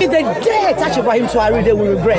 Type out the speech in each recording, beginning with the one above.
If they dare touch Ibrahim Traoré, they will regret.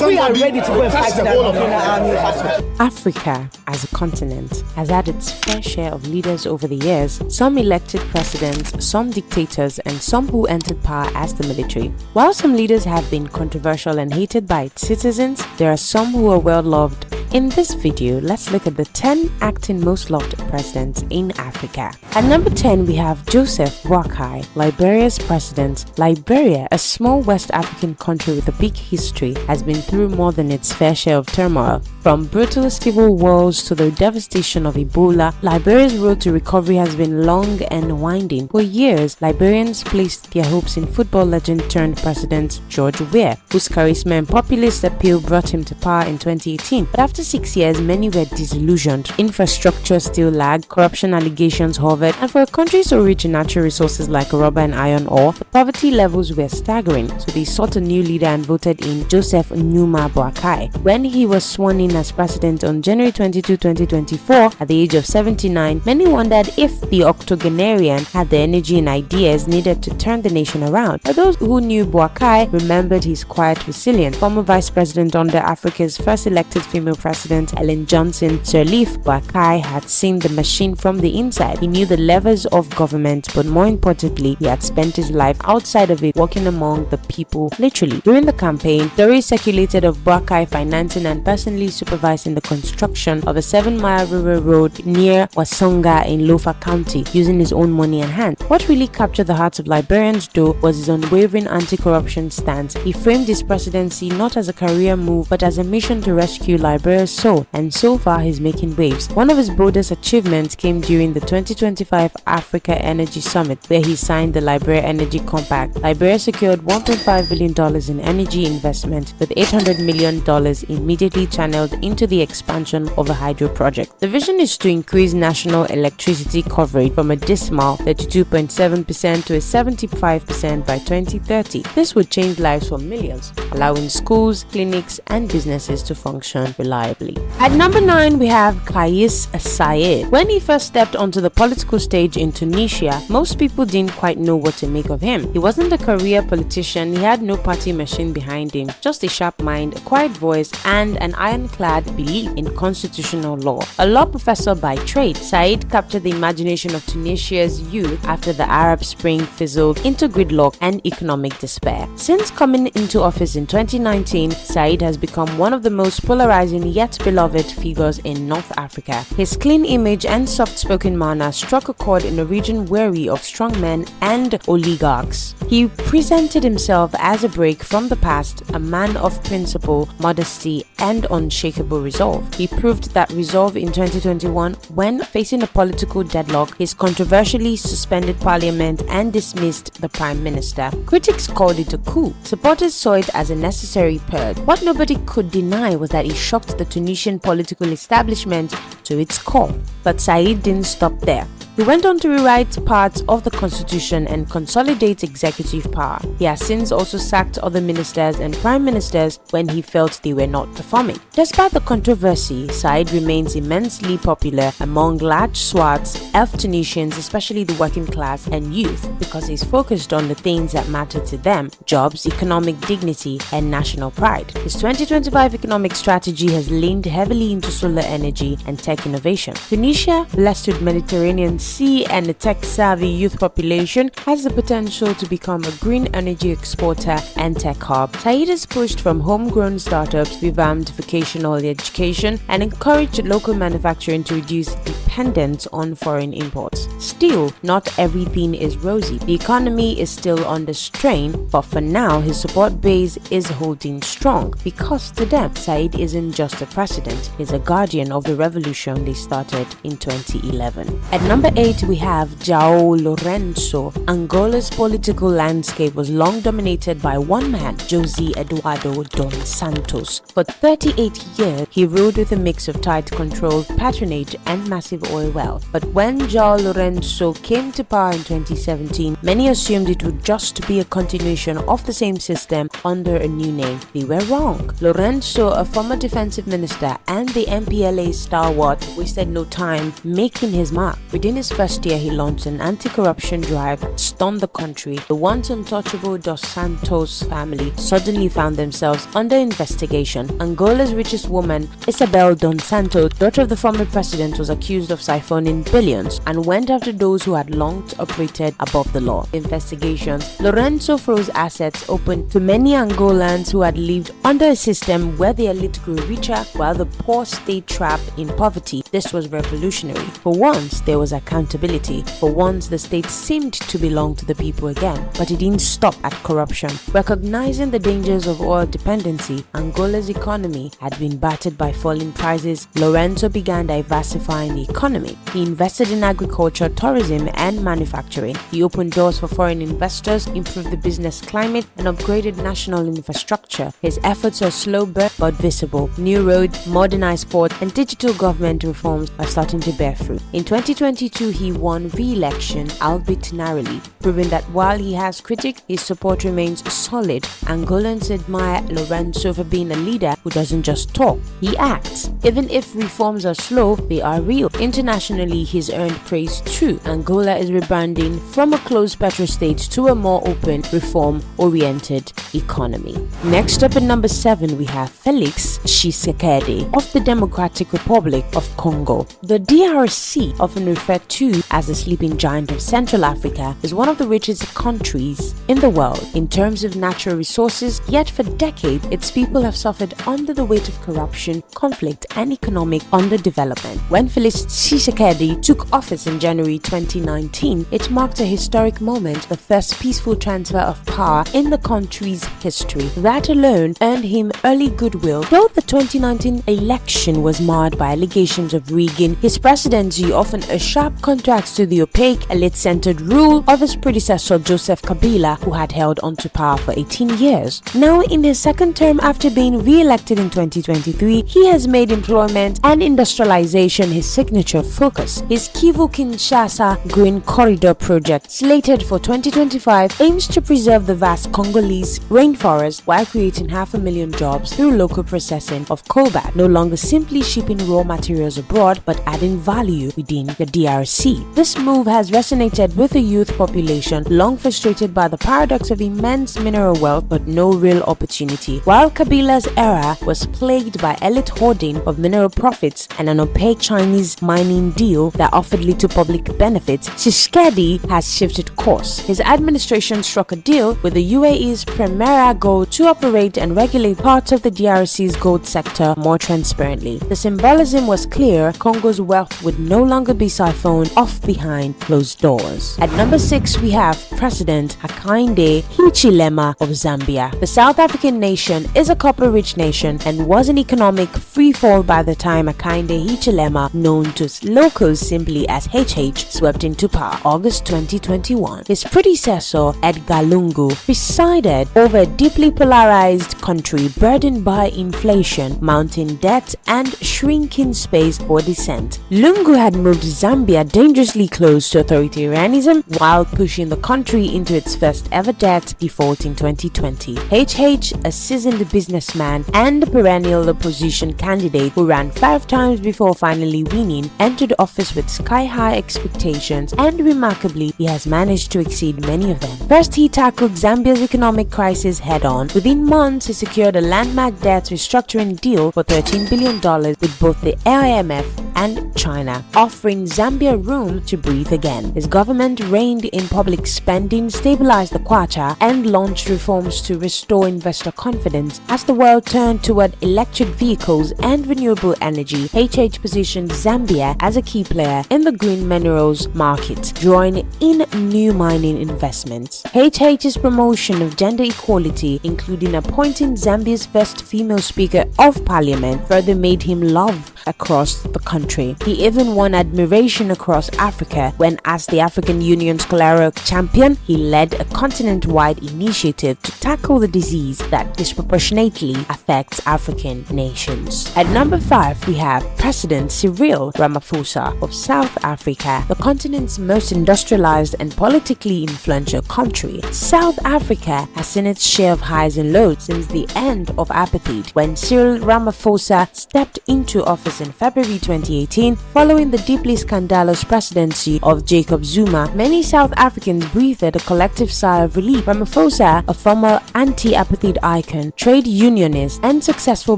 We are ready to go and fight the Burkina army. Africa, as a continent, has had its fair share of leaders over the years, some elected presidents, some dictators, and some who entered power as the military. While some leaders have been controversial and hated by its citizens, there are some who are well loved. In this video, let's look at the 10 acting most loved presidents in Africa. At number 10, we have Joseph Bakai, Liberia's president. Liberia, a small West African country with a big history, has been through more than its fair share of turmoil. From brutal civil wars to the devastation of Ebola, Liberia's road to recovery has been long and winding. For years, Liberians placed their hopes in football legend turned president George Weah, whose charisma and populist appeal brought him to power in 2018. But after 6 years, many were disillusioned. Infrastructure still lagged, corruption allegations hovered, and for a country so rich in natural resources like rubber and iron ore, the poverty levels were staggering. So they sought a new leader and voted in Joseph Numa Bakai. When he was sworn in as president on January 22, 2024, at the age of 79, many wondered if the octogenarian had the energy and ideas needed to turn the nation around. But those who knew Bakai remembered his quiet resilience. Former vice president under Africa's first elected female president, Ellen Johnson Sirleaf, Bakai had seen the machine from the inside. He knew the levers of government, but more importantly, he had spent his life outside of it, working among the people, literally. During the campaign, stories circulated of Bakai financing and personally supervising the construction of a 7-mile rural road near Wasonga in Lofa County, using his own money and hand. What really captured the hearts of Liberians, though, was his unwavering anti-corruption stance. He framed his presidency not as a career move, but as a mission to rescue Liberia's soul, and so far he's making waves. One of his boldest achievements came during the 2025 Africa Energy Summit, where he signed the Liberia Energy Compact. Liberia secured $1.5 billion in energy investment, with $800 million immediately channeled into the expansion of a hydro project. The vision is to increase national electricity coverage from a dismal 32.7% to a 75% by 2030. This would change lives for millions, allowing schools, clinics, and businesses to function reliably. At number 9, we have Kais Saied. When he first stepped onto the political stage in Tunisia, most people didn't quite know what to make of him. He wasn't a career politician, he had no party machine behind him, just a sharp mind, a quiet voice, and an ironclad belief in constitutional law. A law professor by trade, Said captured the imagination of Tunisia's youth after the Arab Spring fizzled into gridlock and economic despair. Since coming into office in 2019, Said has become one of the most polarizing yet beloved figures in North Africa. His clean image and soft-spoken manner struck a chord in a region weary of strongmen and oligarchs. He presented himself as a break from the past, a man of principle, modesty, and unshakable resolve. He proved that resolve in 2021 when, facing a political deadlock, his controversially suspended parliament and dismissed the prime minister. Critics called it a coup. Supporters saw it as a necessary purge. What nobody could deny was that he shocked the Tunisian political establishment to its core. But Said didn't stop there. He went on to rewrite parts of the constitution and consolidate executive power. He has since also sacked other ministers and prime ministers when he felt they were not performing. Despite the controversy, Said remains immensely popular among large swaths of Tunisians, especially the working class and youth, because he's focused on the things that matter to them: jobs, economic dignity, and national pride. His 2025 economic strategy has leaned heavily into solar energy and tech innovation. Tunisia, blessed with Mediterranean Sea and a tech-savvy youth population, has the potential to become a green energy exporter and tech hub. Said has pushed from homegrown startups, revamped vocational education, and encouraged local manufacturing to reduce dependence on foreign imports. Still, not everything is rosy. The economy is still under strain, but for now, his support base is holding strong, because to them, Said isn't just a president, he's a guardian of the revolution they started in 2011. At number 8, we have Jao Lorenzo. Angola's political landscape was long dominated by one man, José Eduardo dos Santos. For 38 years, he ruled with a mix of tight control, patronage, and massive oil wealth. But when Jao Lorenzo came to power in 2017, many assumed it would just be a continuation of the same system under a new name. They were wrong. Lorenzo, a former defensive minister and the MPLA stalwart, wasted no time making his mark. Within his Angolan's first year, he launched an anti-corruption drive that stunned the country. The once untouchable Dos Santos family suddenly found themselves under investigation. Angola's richest woman, Isabel Dos Santos, daughter of the former president, was accused of siphoning billions and went after those who had long operated above the law. Investigations. Lorenzo froze assets open to many Angolans who had lived under a system where the elite grew richer while the poor stayed trapped in poverty. This was revolutionary. For once, there was accountability. For once, the state seemed to belong to the people again. But it didn't stop at corruption. Recognizing the dangers of oil dependency, Angola's economy had been battered by falling prices. Lorenzo began diversifying the economy. He invested in agriculture, tourism, and manufacturing. He opened doors for foreign investors, improved the business climate, and upgraded national infrastructure. His efforts are slow but visible. New roads, modernized ports, and digital government reforms are starting to bear fruit. In 2022, he won re-election, albeit narrowly, proving that while he has critics, his support remains solid. Angolans admire Lorenzo for being a leader who doesn't just talk, he acts. Even if reforms are slow, they are real. Internationally, he's earned praise too. Angola is rebranding from a closed petrostate to a more open, reform-oriented economy. Next up at number 7, we have Felix Tshisekedi of the Democratic Republic of Congo. The DRC, often referred to as the sleeping giant of Central Africa, is one of the richest countries in the world in terms of natural resources, yet for decades its people have suffered under the weight of corruption, conflict, and economic underdevelopment. When Felix Tshisekedi took office in January 2019, it marked a historic moment, the first peaceful transfer of power in the country's history. That alone earned him early goodwill. Though the 2019 election was marred by allegations of rigging, his presidency offered a sharp contrast to the opaque, elite-centered rule of his predecessor Joseph Kabila, who had held onto power for 18 years. Now, in his second term after being re-elected in 2023, he has made employment and industrialization his signature focus. His Kivu-Kinshasa Green Corridor project, slated for 2025, aims to preserve the vast Congolese rainforest while creating 500,000 jobs through local processing of cobalt, no longer simply shipping raw materials abroad but adding value within the DRC. This move has resonated with the youth population, long frustrated by the paradox of immense mineral wealth but no real opportunity. While Kabila's era was plagued by elite hoarding of mineral profits and an opaque Chinese mining deal that offered little public benefits, Tshisekedi has shifted course. His administration struck a deal with the UAE's Primera Gold to operate and regulate parts of the DRC's gold sector more transparently. The symbolism was clear: Congo's wealth would no longer be siphoned off behind closed doors. At number 6, we have President Hakainde Hichilema of Zambia. The South African nation is a copper-rich nation and was in economic freefall by the time Hakainde Hichilema, known to locals simply as HH, swept into power, August 2021. His predecessor, Edgar Lungu, presided over a deeply polarized country burdened by inflation, mounting debt, and shrinking space for dissent. Lungu had moved Zambia dangerously close to authoritarianism while pushing the country into its first ever debt default in 2020. HH, a seasoned businessman and a perennial opposition candidate who ran 5 times before finally winning, entered office with sky-high expectations, and remarkably, he has managed to exceed many of them. First, he tackled Zambia's economic crisis head-on. Within months, he secured a landmark debt restructuring deal for $13 billion with both the IMF and China, offering Zambia room to breathe again. His government reined in public spending, stabilized the kwacha, and launched reforms to restore investor confidence. As the world turned toward electric vehicles and renewable energy, HH positioned Zambia as a key player in the green minerals market, drawing in new mining investments. HH's promotion of gender equality, including appointing Zambia's first female Speaker of Parliament, further made him loved across the country. He even won admiration across Africa when, as the African Union's cholera champion, he led a continent-wide initiative to tackle the disease that disproportionately affects African nations. At number 5, we have President Cyril Ramaphosa of South Africa, the continent's most industrialized and politically influential country. South Africa has seen its share of highs and lows since the end of apartheid, when Cyril Ramaphosa stepped into office office in February 2018, following the deeply scandalous presidency of Jacob Zuma, many South Africans breathed a collective sigh of relief. Ramaphosa, a former anti-apartheid icon, trade unionist, and successful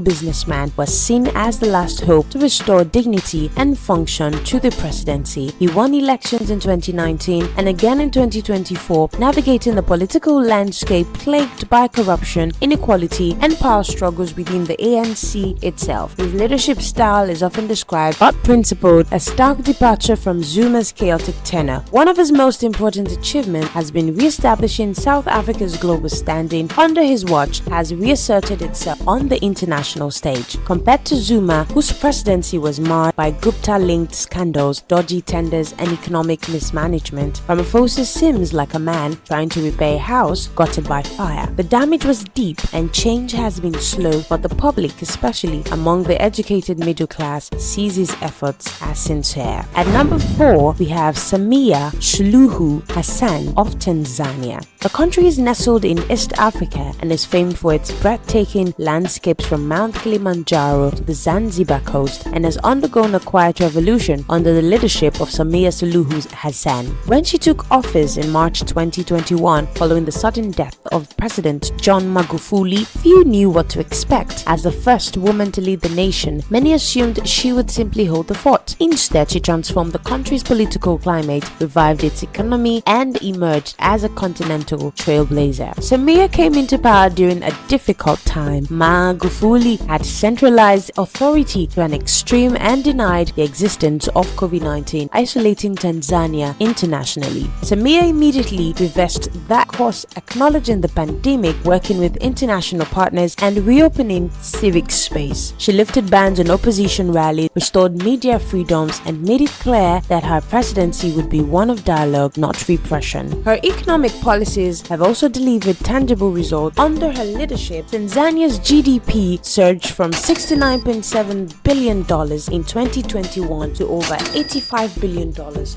businessman, was seen as the last hope to restore dignity and function to the presidency. He won elections in 2019 and again in 2024, navigating the political landscape plagued by corruption, inequality, and power struggles within the ANC itself. His leadership style is often described but principled, a stark departure from Zuma's chaotic tenure. One of his most important achievements has been re-establishing South Africa's global standing under his watch, has reasserted itself on the international stage. Compared to Zuma, whose presidency was marred by Gupta-linked scandals, dodgy tenders, and economic mismanagement, Ramaphosa seems like a man trying to repair a house gutted by fire. The damage was deep and change has been slow, but the public, especially among the educated middle class, sees his efforts as sincere. At number 4, we have Samia Suluhu Hassan of Tanzania. The country is nestled in East Africa and is famed for its breathtaking landscapes from Mount Kilimanjaro to the Zanzibar coast, and has undergone a quiet revolution under the leadership of Samia Suluhu Hassan. When she took office in March 2021, following the sudden death of President John Magufuli, few knew what to expect. As the first woman to lead the nation, many assumed she would simply hold the fort. Instead, she transformed the country's political climate, revived its economy, and emerged as a continental trailblazer. Samia came into power during a difficult time. Magufuli had centralized authority to an extreme and denied the existence of COVID-19, isolating Tanzania internationally. Samia immediately reversed that course, acknowledging the pandemic, working with international partners, and reopening civic space. She lifted bans on opposition rallies, restored media freedoms, and made it clear that her presidency would be one of dialogue, not repression. Her economic policies have also delivered tangible results. Under her leadership, Tanzania's GDP surged from $69.7 billion in 2021 to over $85 billion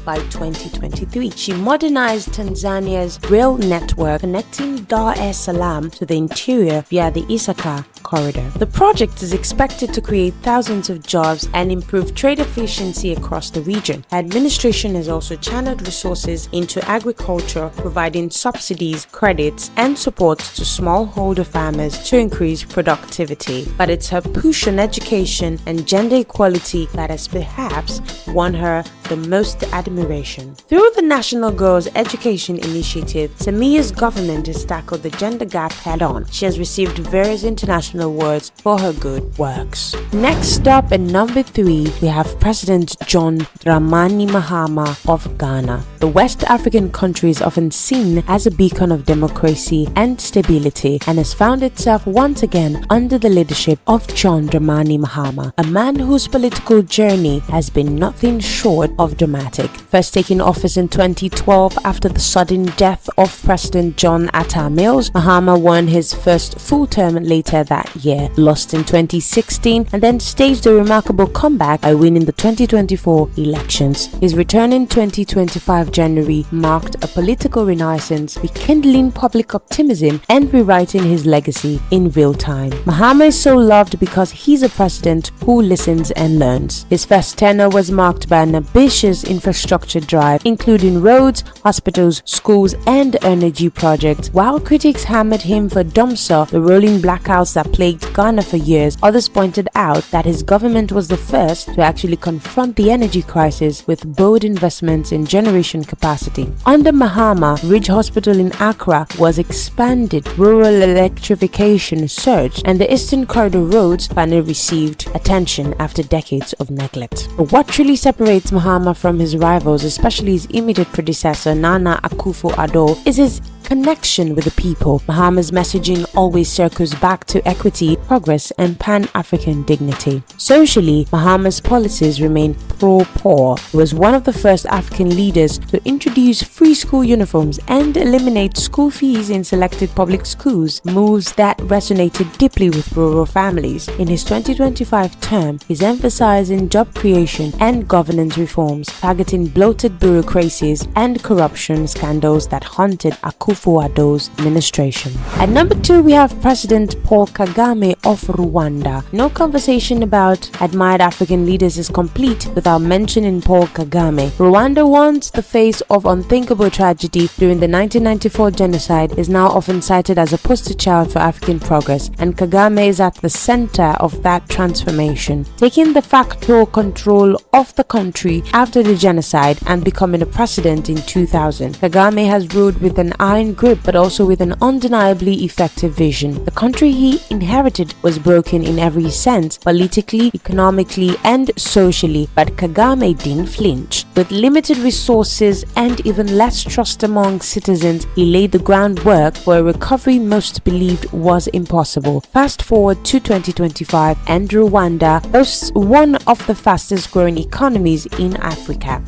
by 2023. She modernized Tanzania's rail network, connecting Dar es Salaam to the interior via the Isaka corridor. The project is expected to create thousands of jobs and improve trade efficiency across the region. Her administration has also channeled resources into agriculture, providing subsidies, credits, and support to smallholder farmers to increase productivity. But it's her push on education and gender equality that has perhaps won her the most admiration. Through the National Girls Education Initiative, Samia's government has tackled the gender gap head-on. She has received various international awards for her good works. Next up at number 3, we have President John Dramani Mahama of Ghana. The West African country is often seen as a beacon of democracy and stability, and has found itself once again under the leadership of John Dramani Mahama, a man whose political journey has been nothing short of dramatic. First taking office in 2012 after the sudden death of President John Atta Mills, Mahama won his first full term later that year, lost in 2016, and then staged a remarkable comeback by winning the 2024 elections. His return in 2025 January marked a political renaissance, rekindling public optimism and rewriting his legacy in real time. Mahama is so loved because he's a president who listens and learns. His first tenure was marked by an ambitious infrastructure drive, including roads, hospitals, schools, and energy projects. While critics hammered him for dumpster, the rolling blackouts that plagued Ghana for years, others pointed out that his government was the first to actually confront the energy crisis with bold investments in generation capacity. Under Mahama, Ridge Hospital in Accra was expanded, rural electrification surged, and the Eastern Corridor roads finally received attention after decades of neglect. But what truly separates Mahama from his rivals, especially his immediate predecessor Nana Akufo-Addo, is his connection with the people. Mahama's messaging always circles back to equity, progress, and Pan-African dignity. Socially, Mahama's policies remain pro-poor. He was one of the first African leaders to introduce free school uniforms and eliminate school fees in selected public schools, moves that resonated deeply with rural families. In his 2025 term, he's emphasizing job creation and governance reforms, targeting bloated bureaucracies and corruption scandals that haunted Akufo Akufo-Addo's administration. At number 2, we have President Paul Kagame of Rwanda. No conversation about admired African leaders is complete without mentioning Paul Kagame. Rwanda, once the face of unthinkable tragedy during the 1994 genocide, is now often cited as a poster child for African progress, and Kagame is at the center of that transformation, taking de facto control of the country after the genocide and becoming a president in 2000. Kagame has ruled with an iron grip but also with an undeniably effective vision. The country he inherited was broken in every sense, politically, economically, and socially, but Kagame didn't flinch. With limited resources and even less trust among citizens, he laid the groundwork for a recovery most believed was impossible. Fast forward to 2025 and Rwanda boasts one of the fastest growing economies in Africa,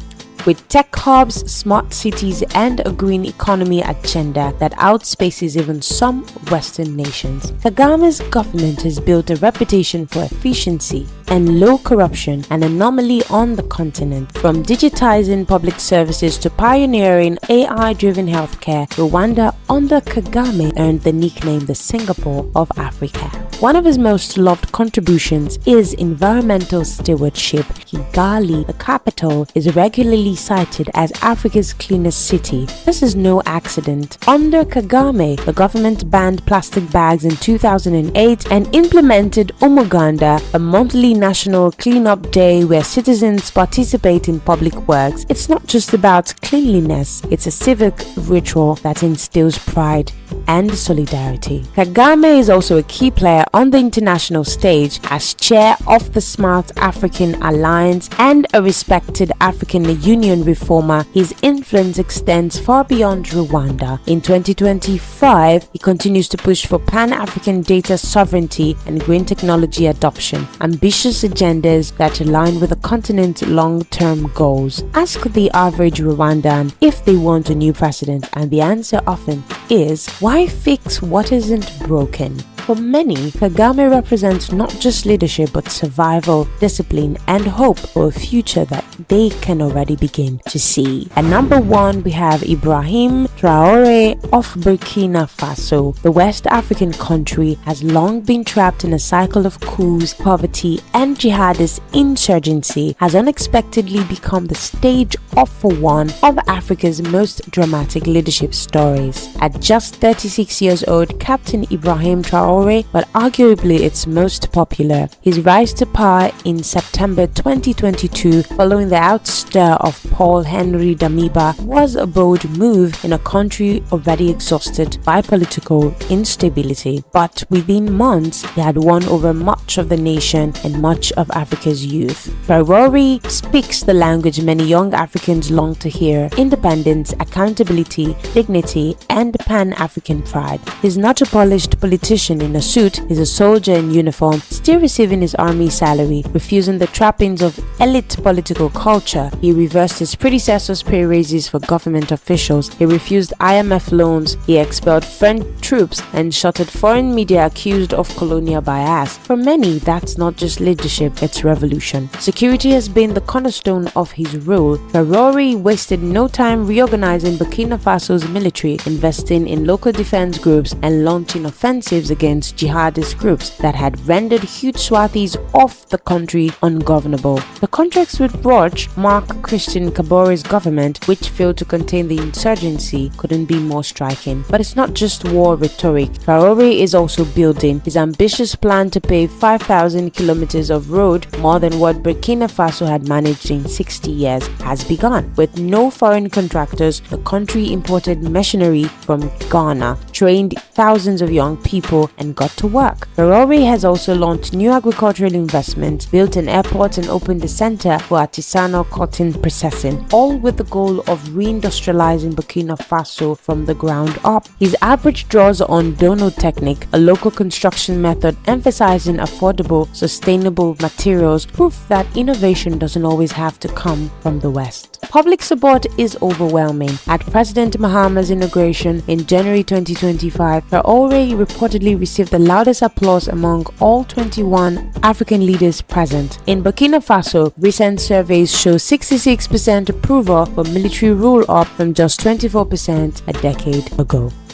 with tech hubs, smart cities, and a green economy agenda that outspaces even some Western nations. Kagame's government has built a reputation for efficiency and low corruption, an anomaly on the continent. From digitizing public services to pioneering AI-driven healthcare, Rwanda under Kagame earned the nickname the Singapore of Africa. One of his most loved contributions is environmental stewardship. Kigali, the capital, is regularly cited as Africa's cleanest city. This is no accident. Under Kagame, the government banned plastic bags in 2008 and implemented Umuganda, a monthly national cleanup day where citizens participate in public works. It's not just about cleanliness, it's a civic ritual that instills pride and solidarity. Kagame is also a key player on the international stage as chair of the Smart African Alliance and a respected African Union reformer. His influence extends far beyond Rwanda. In 2025, he continues to push for Pan-African data sovereignty and green technology adoption, ambitious agendas that align with the continent's long-term goals. Ask the average Rwandan if they want a new president, and the answer often is, why fix what isn't broken? For many, Kagame represents not just leadership but survival, discipline, and hope for a future that they can already begin to see. At number 1, we have Ibrahim Traore of Burkina Faso. The West African country has long been trapped in a cycle of coups, poverty, and jihadist insurgency, has unexpectedly become the stage for one of Africa's most dramatic leadership stories. At just 36 years old, Captain Ibrahim Traore, but arguably its most popular. His rise to power in September 2022 following the ouster of Paul Henry Damiba was a bold move in a country already exhausted by political instability. But within months, he had won over much of the nation and much of Africa's youth. Traore speaks the language many young Africans long to hear: independence, accountability, dignity, and Pan-African pride. He's not a polished politician in a suit, he's a soldier in uniform, still receiving his army salary, refusing the trappings of elite political culture. He reversed his predecessor's pay raises for government officials. He refused IMF loans. He expelled French troops and shuttered foreign media accused of colonial bias. For many, that's not just leadership, it's revolution. Security has been the cornerstone of his rule. Traore wasted no time reorganizing Burkina Faso's military, investing in local defense groups, and launching offensives against jihadist groups that had rendered huge swathes of the country ungovernable. The contracts with Roch, Mark Christian Kabore's government, which failed to contain the insurgency, couldn't be more striking. But it's not just war rhetoric. Traore is also building. His ambitious plan to pave 5,000 kilometers of road, more than what Burkina Faso had managed in 60 years, has begun. With no foreign contractors, the country imported machinery from Ghana, trained thousands of young people, and got to work. Traore has also launched new agricultural investments, built an airport, and opened a center for artisanal cotton processing, all with the goal of reindustrializing Burkina Faso from the ground up. His average draws on Dono technique, a local construction method emphasizing affordable, sustainable materials, proof that innovation doesn't always have to come from the West. public support is overwhelming. At President Mahama's inauguration in January 2025, Traoré reportedly received the loudest applause among all 21 African leaders present. In Burkina Faso, recent surveys show 66% approval for military rule, up from just 24% a decade ago.